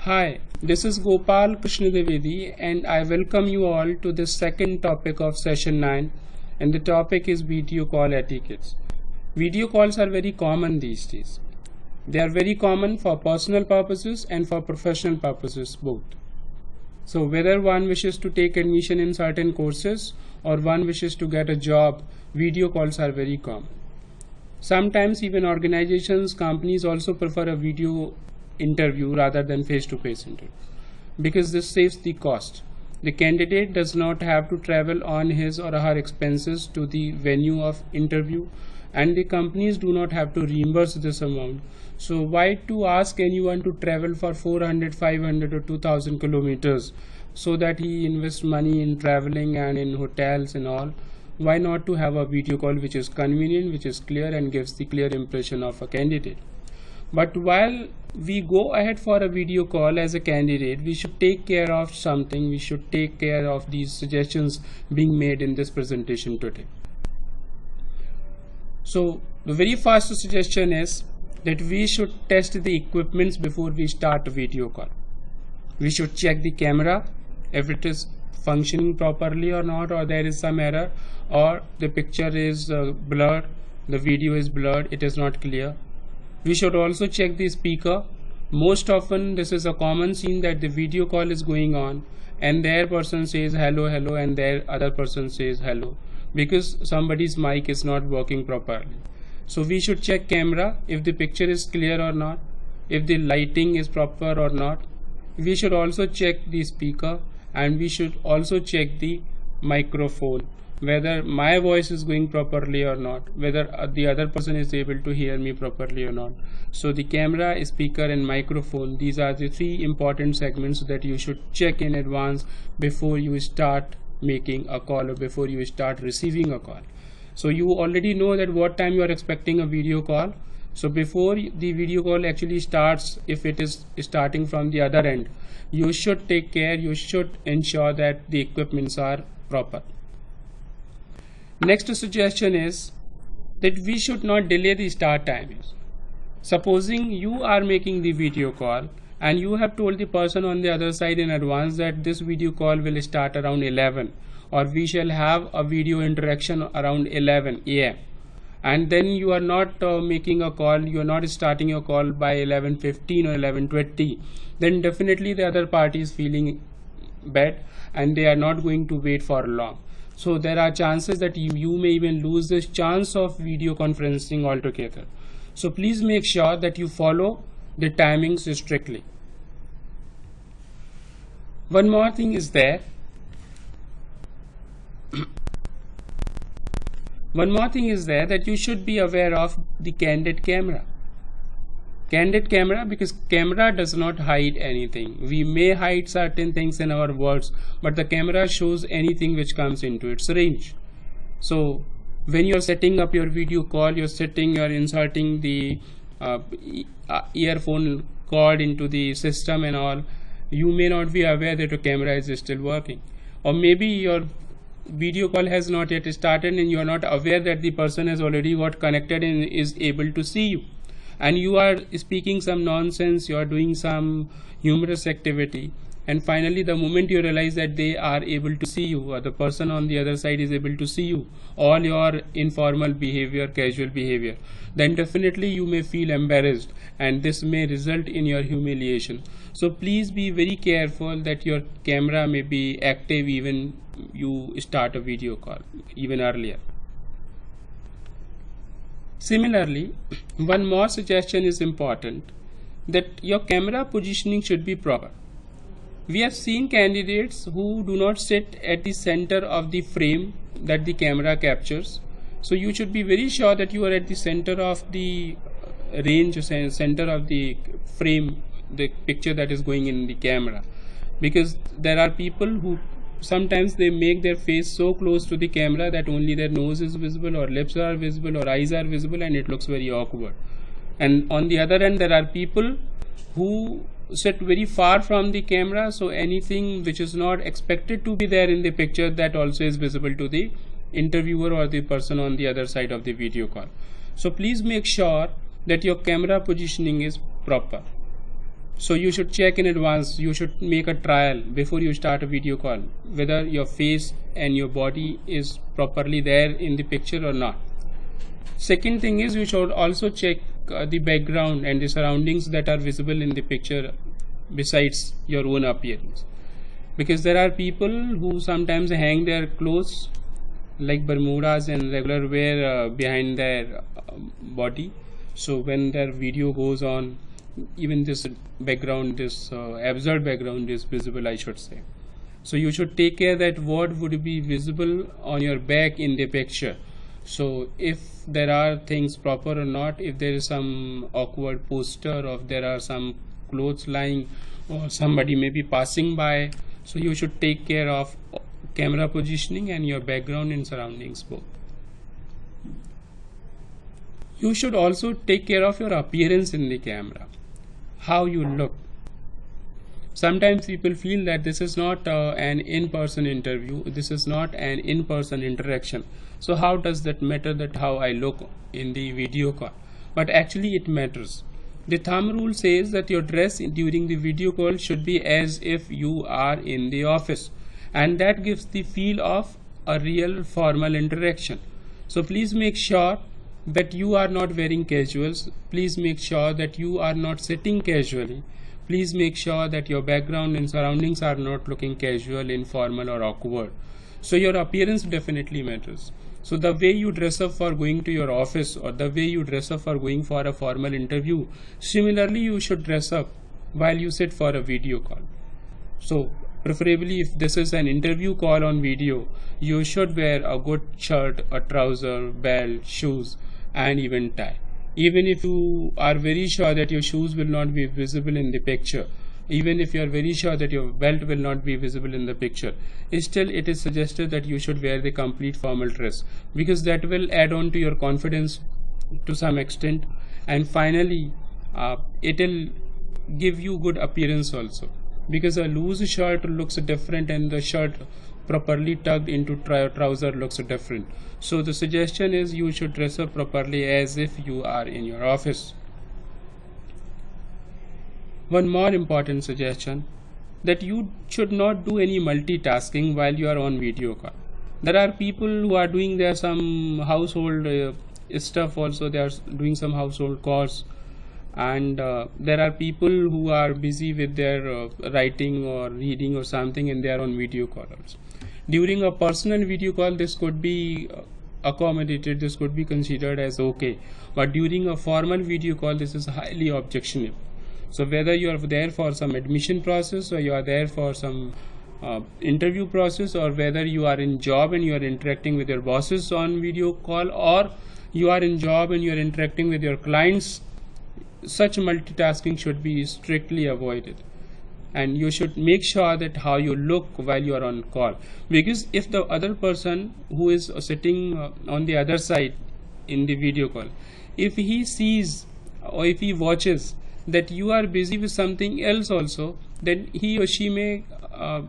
Hi, this is Gopal Krishna Devedi and I welcome you all to the second topic of session 9, and the topic is video call etiquettes. Video calls are very common these days. They are very common for personal purposes and for professional purposes both. So whether one wishes to take admission in certain courses or one wishes to get a job, video calls are very common. Sometimes even organizations, companies also prefer a video interview rather than face-to-face interview because this saves the cost. The candidate does not have to travel on his or her expenses to the venue of interview, and the companies do not have to reimburse this amount. So why to ask anyone to travel for 400, 500 or 2000 kilometers so that he invests money in traveling and in hotels and all? Why not to have a video call which is convenient, which is clear and gives the clear impression of a candidate? But while we go ahead for a video call as a candidate, we should take care of something. We should take care of these suggestions being made in this presentation today. So the very first suggestion is that we should test the equipments before we start a video call. We should check the camera if it is functioning properly or not, or there is some error, or the picture is blurred, the video is blurred, it is not clear. We should also check the speaker. Most often this is a common scene that the video call is going on and their person says hello hello and their other person says hello because somebody's mic is not working properly. So we should check camera if the picture is clear or not, if the lighting is proper or not. We should also check the speaker, and we should also check the microphone, whether my voice is going properly or not, whether the other person is able to hear me properly or not. So the camera, speaker and microphone, these are the three important segments that you should check in advance before you start making a call or before you start receiving a call. So you already know that what time you are expecting a video call. So before the video call actually starts, if it is starting from the other end, you should take care, you should ensure that the equipments are proper. Next suggestion is that we should not delay the start times. Supposing you are making the video call and you have told the person on the other side in advance that this video call will start around 11, or we shall have a video interaction around 11 AM, and then you are not making a call, you are not starting your call by 11:15 or 11:20, then definitely the other party is feeling bad and they are not going to wait for long. So there are chances that you may even lose this chance of video conferencing altogether. So please make sure that you follow the timings strictly. One more thing is there. One more thing is there that you should be aware of the candid camera. Candid camera, because camera does not hide anything. We may hide certain things in our words, but the camera shows anything which comes into its range. So when you're setting up your video call, you're inserting the earphone cord into the system and all, you may not be aware that your camera is still working, or maybe your video call has not yet started and you are not aware that the person has already got connected and is able to see you, and you are speaking some nonsense, you are doing some humorous activity, and finally the moment you realize that they are able to see you, or the person on the other side is able to see you, all your informal behavior, casual behavior, then definitely you may feel embarrassed and this may result in your humiliation. So please be very careful that your camera may be active even you start a video call, even earlier. Similarly, one more suggestion is important, that your camera positioning should be proper. We have seen candidates who do not sit at the center of the frame that the camera captures. So you should be very sure that you are at the center of the range, center of the frame, the picture that is going in the camera, because there are people who sometimes they make their face so close to the camera that only their nose is visible, or lips are visible, or eyes are visible, and it looks very awkward. And on the other end, there are people who sit very far from the camera, so anything which is not expected to be there in the picture, that also is visible to the interviewer or the person on the other side of the video call. So please make sure that your camera positioning is proper. So you should check in advance, you should make a trial before you start a video call, whether your face and your body is properly there in the picture or not. Second thing is, you should also check the background and the surroundings that are visible in the picture besides your own appearance. Because there are people who sometimes hang their clothes like Bermudas and regular wear behind their body. So when their video goes on, even this background, this absurd background is visible, I should say. So you should take care that what would be visible on your back in the picture. So if there are things proper or not, if there is some awkward poster, or if there are some clothes lying, or somebody may be passing by, so you should take care of camera positioning and your background and surroundings both. You should also take care of your appearance in the camera, how you look. Sometimes people feel that this is not an in-person interview, this is not an in-person interaction. So how does that matter, that how I look in the video call? But actually it matters. The thumb rule says that your dress during the video call should be as if you are in the office, and that gives the feel of a real formal interaction. So please make sure that you are not wearing casuals. Please make sure that you are not sitting casually. Please make sure that your background and surroundings are not looking casual, informal or awkward. So your appearance definitely matters. So the way you dress up for going to your office, or the way you dress up for going for a formal interview, similarly you should dress up while you sit for a video call. So preferably if this is an interview call on video, you should wear a good shirt, a trouser, belt, shoes and even tie. Even if you are very sure that your shoes will not be visible in the picture, even if you are very sure that your belt will not be visible in the picture, still it is suggested that you should wear the complete formal dress, because that will add on to your confidence to some extent, and finally it will give you good appearance also, because a loose shirt looks different and the shirt properly tucked into trouser looks different. So the suggestion is you should dress up properly as if you are in your office. One more important suggestion, that you should not do any multitasking while you are on video call. There are people who are doing their some household stuff also, they are doing some household chores, and there are people who are busy with their writing or reading or something, and they are on video call also. During a personal video call, this could be accommodated, this could be considered as okay, but during a formal video call, this is highly objectionable. So whether you are there for some admission process, or you are there for some interview process, or whether you are in job and you are interacting with your bosses on video call, or you are in job and you are interacting with your clients, such multitasking should be strictly avoided. And you should make sure that how you look while you are on call, because if the other person who is sitting on the other side in the video call, if he sees or if he watches that you are busy with something else also, then he or she may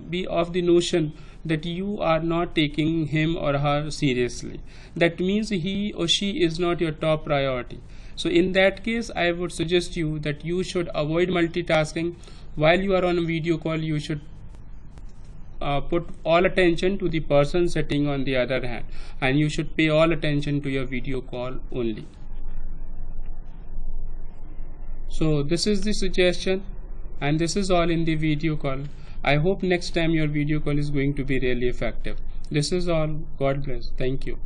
be of the notion that you are not taking him or her seriously. That means he or she is not your top priority. So in that case, I would suggest you that you should avoid multitasking. While you are on a video call, you should put all attention to the person sitting on the other hand, and you should pay all attention to your video call only. So this is the suggestion, and this is all in the video call. I hope next time your video call is going to be really effective. This is all. God bless. Thank you.